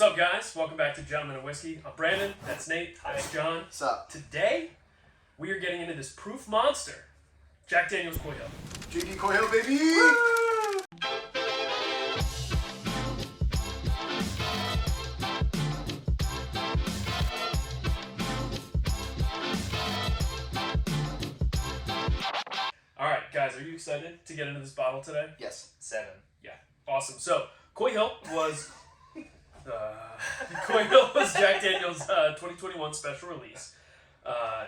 What's up, guys? Welcome back to Gentlemen of Whiskey. I'm Brandon. That's Nate. That's John. What's up? Today, we are getting into this proof monster, Jack Daniel's Coy Hill. JD Coy Hill, baby! Woo! All right, guys, are you excited to get into this bottle today? Yes. 7. Yeah, awesome. So, Coy Hill was Jack Daniel's 2021 special release,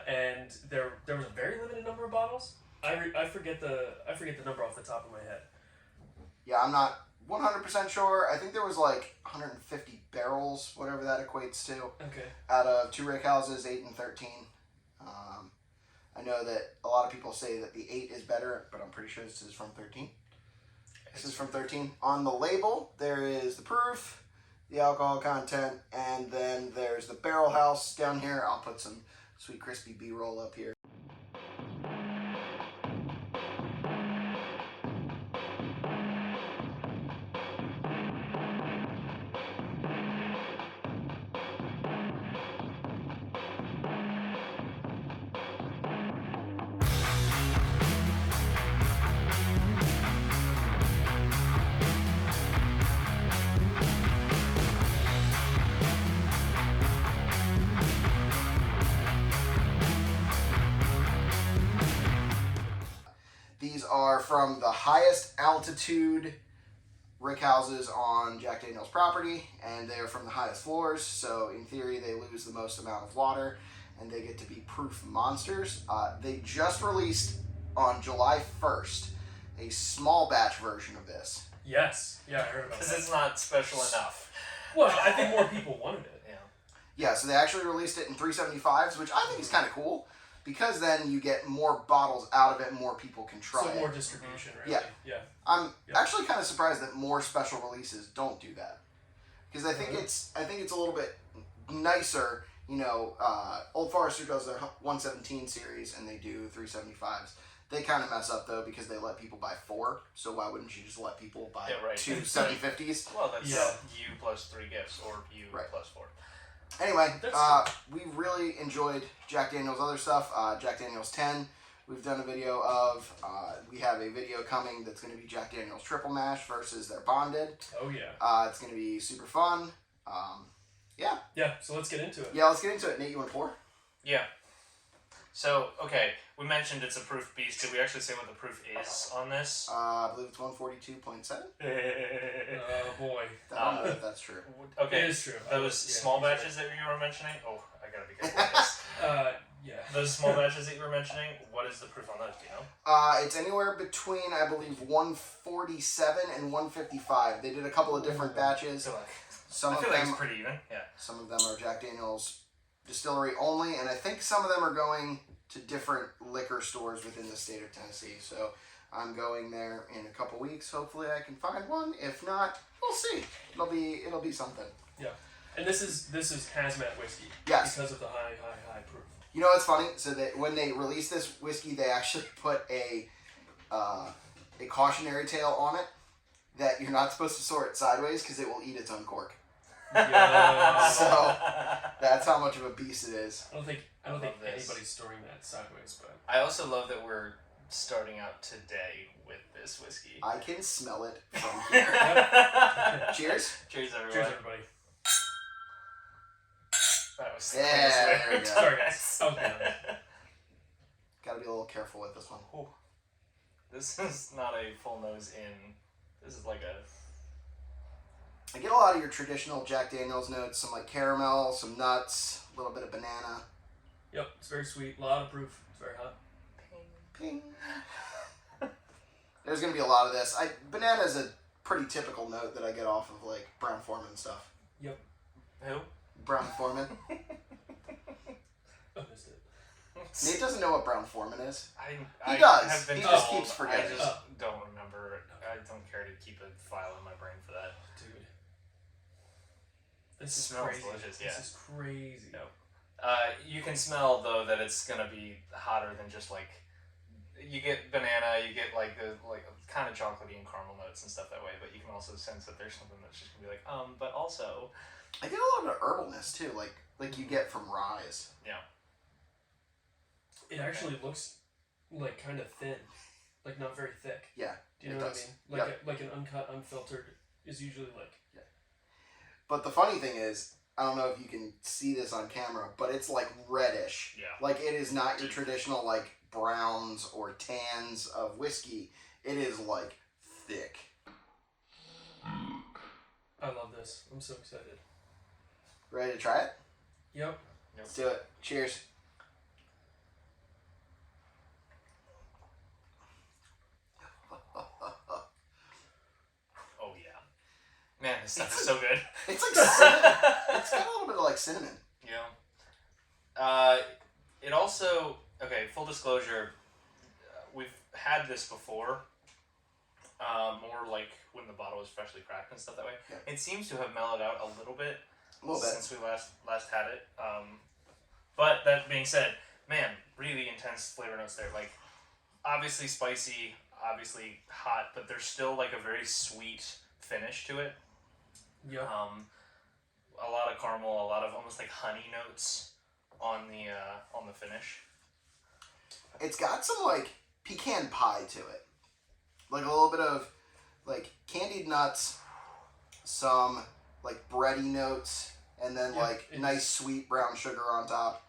and there was a very limited number of bottles. I forget the number off the top of my head. Yeah, I'm not 100% sure. I think there was like 150 barrels, whatever that equates to. Okay. Out of 2 rick houses, 8 and 13. I know that a lot of people say that the 8 is better, but I'm pretty sure this is from 13. This is from 13. On the label, there is the proof, the alcohol content, and then there's the barrel house down here. I'll put some sweet crispy B-roll up here. These are from the highest altitude rick houses on Jack Daniel's property, and they're from the highest floors, so in theory they lose the most amount of water, and they get to be proof monsters. They just released on July 1st a small batch version of this. Yes. Yeah, I heard about that. Because it's not special enough. Well, I think more people wanted it. Yeah. Yeah, so they actually released it in 375s, which I think is kind of cool, because then you get more bottles out of it and more people can try So more it. distribution, really. Yeah. I'm actually kind of surprised that more special releases don't do that, because I think it's a little bit nicer. You know, Old Forester does their 117 series and they do 375s. They kind of mess up though because they let people buy 4. So why wouldn't you just let people buy 2 750s? Well, that's you plus 3 gifts, or you plus 4. Anyway, we really enjoyed Jack Daniel's other stuff. Jack Daniel's 10, we've done a video of. We have a video coming that's going to be Jack Daniel's Triple Mash versus their Bonded. Oh, yeah. It's going to be super fun. Yeah. Yeah, so let's get into it. Yeah, let's get into it. Nate, you want to pour? Yeah. So, okay, we mentioned it's a proof beast. Did we actually say what the proof is on this? I believe it's 142.7. Oh, boy. I don't know if that's true. Okay. It is true. Those small batches that you were mentioning? Oh, I gotta be careful with this. Yeah. Those small batches that you were mentioning, what is the proof on those, do you know? It's anywhere between, I believe, 147 and 155. They did a couple of different batches. I feel like it's pretty even, yeah. Some of them are Jack Daniel's distillery only, and I think some of them are going to different liquor stores within the state of Tennessee. So I'm going there in a couple weeks. Hopefully I can find one. If not, we'll see. It'll be something. Yeah. And this is hazmat whiskey. Yes. Because of the high proof. You know what's funny? So that when they released this whiskey, they actually put a cautionary tale on it that you're not supposed to store it sideways because it will eat its own cork. Yeah. So that's how much of a beast it is. I don't think anybody's storing that sideways, but I also love that we're starting out today with this whiskey. I can smell it from here. Cheers. Cheers, everyone. cheers, everybody. That was There we go. Sorry, guys. That was bad. Gotta be a little careful with this one. Ooh. This is not a full nose in. This is like a... I get a lot of your traditional Jack Daniel's notes, some like caramel, some nuts, a little bit of banana. Yep, it's very sweet. A lot of proof. It's very hot. Ping. There's gonna be a lot of this. Banana is a pretty typical note that I get off of like Brown Foreman stuff. Yep. Who? Brown Foreman. I missed it. Nate doesn't know what Brown Foreman is. He does. Have been He told. just keeps forgetting. I just don't remember. I don't care to keep a file in my brain for that. Dude. This is Smells crazy. delicious, yeah. This is crazy. No. You can smell though that it's gonna be hotter than just like you get banana, you get like the kind of chocolatey and caramel notes and stuff that way, but you can also sense that there's something that's just gonna be like, but also I get a little bit of herbalness too, like you get from ryes. Yeah. It actually looks like kind of thin, like not very thick. Yeah. Do you know what I mean? Like like an uncut, unfiltered is usually like. Yeah. But the funny thing is, I don't know if you can see this on camera, but it's like reddish. Yeah. Like it is not your traditional like browns or tans of whiskey. It is like thick. I love this. I'm so excited. Ready to try it? Yep. Let's do it. Cheers. Oh yeah. Man, this stuff is so good. It's like cinnamon. It's got a little bit of like cinnamon. Yeah. It also, okay, full disclosure, we've had this before. More like when the bottle was freshly cracked and stuff that way. Yeah. It seems to have mellowed out a little bit since we last had it. But that being said, man, really intense flavor notes there. Like, obviously spicy, obviously hot, but there's still like a very sweet finish to it. Yep. A lot of caramel, a lot of almost like honey notes on the finish. It's got some like pecan pie to it, like a little bit of like candied nuts, some like bready notes, and then like nice sweet brown sugar on top.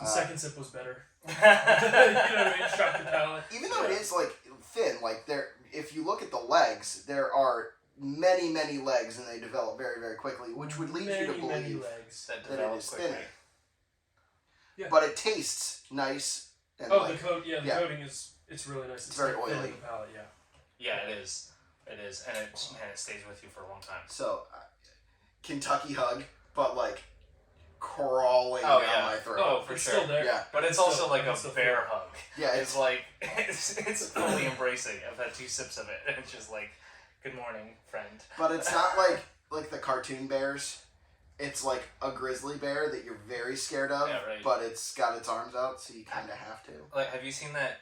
The second sip was better. You know what I mean? Shock the palate. Even though it is like thin, like there, if you look at the legs, there are many legs, and they develop very very quickly, which would lead you to believe legs. that it is quickly. thinner. Yeah. But it tastes nice. And Oh, like, the coating is really nice. It's very like thin oily. in the palate, yeah. Yeah, it is, and it stays with you for a long time. So, Kentucky hug, but like crawling Oh, down yeah. my throat. Oh, for it's sure. still there. Yeah. But it's Still- also like a still bear feel- hug. Yeah, It's like it's fully embracing. I've had 2 sips of it, and it's just like, good morning, friend. but it's not like the cartoon bears. It's like a grizzly bear that you're very scared of, Yeah, right. but it's got its arms out, so you kind of have to. Like, have you seen that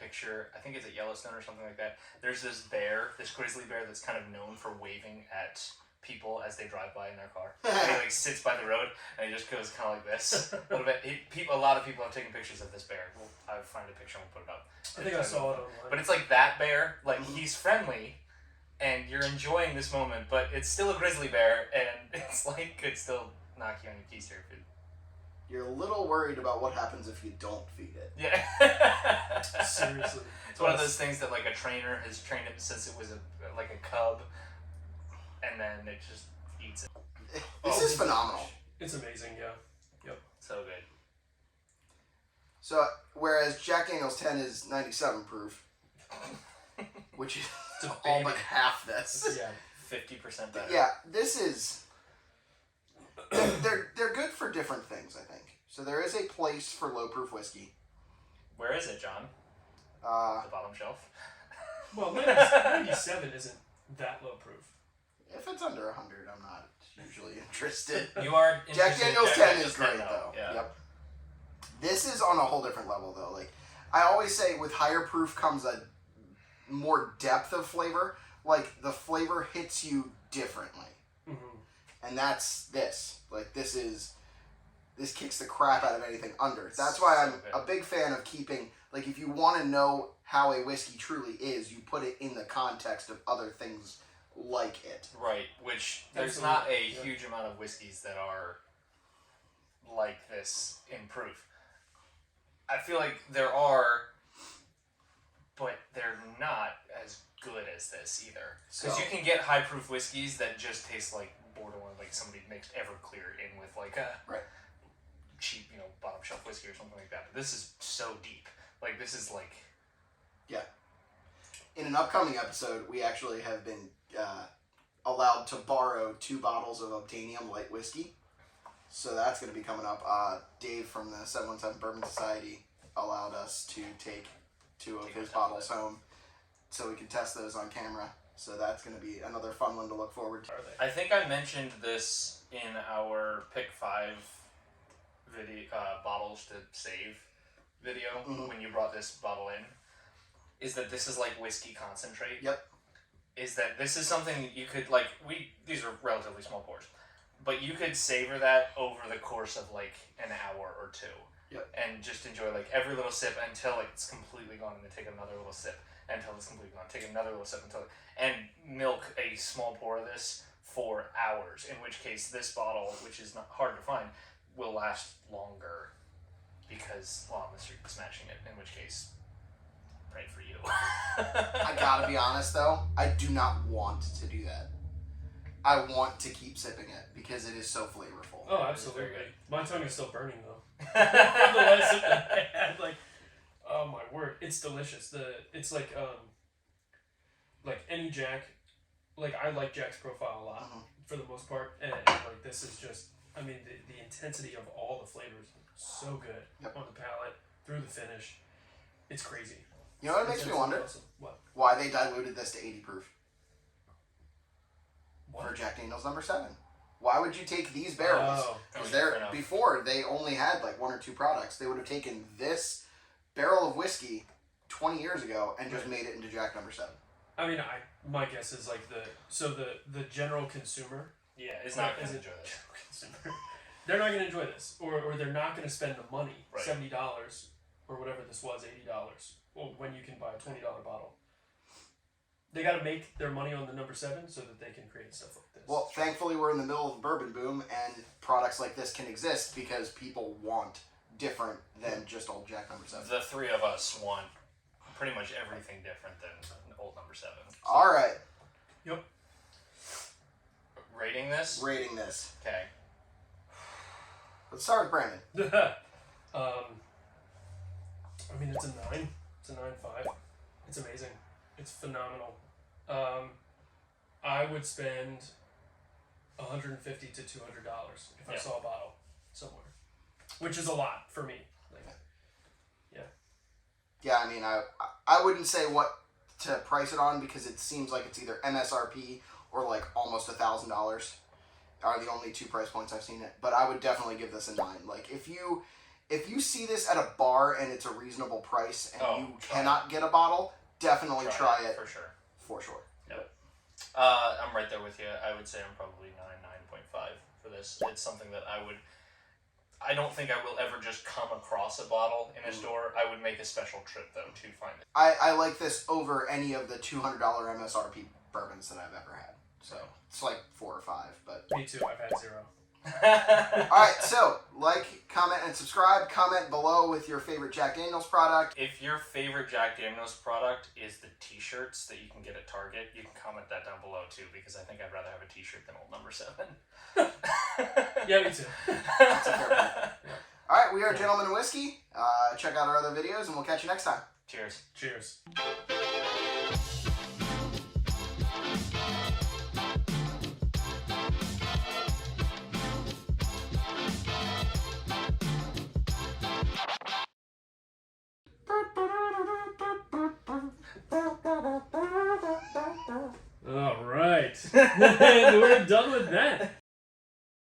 picture? I think it's at Yellowstone or something like that. There's this grizzly bear that's kind of known for waving at people as they drive by in their car. And he like sits by the road and he just goes kind of like this a little bit. A lot of people have taken pictures of this bear. I'll find a picture and we'll put it up. I think I saw it online. But it's like that bear. Like he's friendly, and you're enjoying this moment, but it's still a grizzly bear, and it's like could still knock you on your keister. You're a little worried about what happens if you don't feed it. Yeah. Seriously. It's one of those things that like a trainer has trained it since it was like a cub, and then it just eats it. This is phenomenal. It's amazing, yeah. Yep. So good. So, whereas Jack Daniel's 10 is 97 proof, which is It's a all baby. but half this. Yeah. 50% better. Yeah, this is. They're good for different things, I think. So there is a place for low proof whiskey. Where is it, John? The bottom shelf. Well, 97 isn't that low proof. If it's under 100, I'm not usually interested. You are Jack interested in Daniel's Jack 10 Daniel's is great 10 though. Yeah. Yep. This is on a whole different level though. Like I always say, with higher proof comes a more depth of flavor. Like the flavor hits you differently, and that's this. Like this kicks the crap out of anything under. That's why I'm a big fan of keeping. Like if you want to know how a whiskey truly is, you put it in the context of other things like it. Right, which there's Absolutely. not a Yeah. huge amount of whiskeys that are like this in proof. I feel like there are, but they're not as good as this either. Because So- you can get high proof whiskeys that just taste like borderline, like somebody mixed Everclear in with like a Right. cheap, bottom shelf whiskey or something like that. But this is so deep. Like this is like In an upcoming episode, we actually have been allowed to borrow 2 bottles of Obtainium light whiskey. So that's going to be coming up. Dave from the 717 Bourbon Society allowed us to take 2 of Take his a bottles template. home so we can test those on camera. So that's going to be another fun one to look forward to. Are they? I think I mentioned this in our pick 5 video bottles to save video Mhm. when you brought this bottle in. Is that this is like whiskey concentrate? Yep. is that this is something you could like. These are relatively small pours, but you could savor that over the course of like an hour or two. Yep. And just enjoy like every little sip until it's completely gone, and then take another little sip until it's completely gone. Take another little sip until and milk a small pour of this for hours. In which case, this bottle, which is not hard to find, will last longer because unless you're smashing it. In which case, pray for you. I gotta be honest though, I do not want to do that. I want to keep sipping it because it is so flavorful. Oh, absolutely. My tongue is still burning though. From the last sip that I had, like, oh my word, it's delicious. It's like any Jack, like I like Jack's profile a lot for the most part, and like this is just, I mean, the intensity of all the flavors, so good on the palate through the finish. It's crazy. You know what makes me wonder? Awesome. What? Why they diluted this to 80 proof What? for Jack Daniel's number 7. Why would you take these barrels? Oh. Because before they only had like 1 or 2 products. They would have taken this barrel of whiskey 20 years ago and just made it into Jack number 7. I mean, my guess is like the general consumer. Yeah, is not going to enjoy this. Consumer, they're not going to enjoy this, or they're not going to spend the money, Right. $70 or whatever this was, $80. Well, when you can buy a $20 bottle. They got to make their money on the number 7 so that they can create stuff like this. Well, thankfully we're in the middle of the bourbon boom and products like this can exist because people want different than just old Jack number 7. The three of us want pretty much everything different than old number 7. All right. Yep. Rating this? Rating this. Okay. Let's start with Brandon. I mean, it's a 9. It's a 9.5. It's amazing. It's phenomenal. I would spend $150 to $200 if I saw a bottle somewhere, which is a lot for me. Like, Yeah, I mean, I wouldn't say what to price it on because it seems like it's either MSRP or like almost $1,000 are the only 2 price points I've seen it. But I would definitely give this a 9. Like if you see this at a bar and it's a reasonable price and you cannot get a bottle, definitely try it for sure. For sure. Yep. I'm right there with you. I would say I'm probably 9.5 for this. It's something that I don't think I will ever just come across a bottle in a store. I would make a special trip though to find it. I like this over any of the $200 MSRP bourbons that I've ever had. So it's like 4 or 5, but me too. I've had 0. Alright, so like, comment, and subscribe. Comment below with your favorite Jack Daniel's product. If your favorite Jack Daniel's product is the t-shirts that you can get at Target, you can comment that down below too, because I think I'd rather have a t-shirt than old number 7. Yeah, me too. That's a fair point. Alright, we are Gentlemen in Whiskey. Check out our other videos, and we'll catch you next time. Cheers. Cheers. All right. And we're done with that.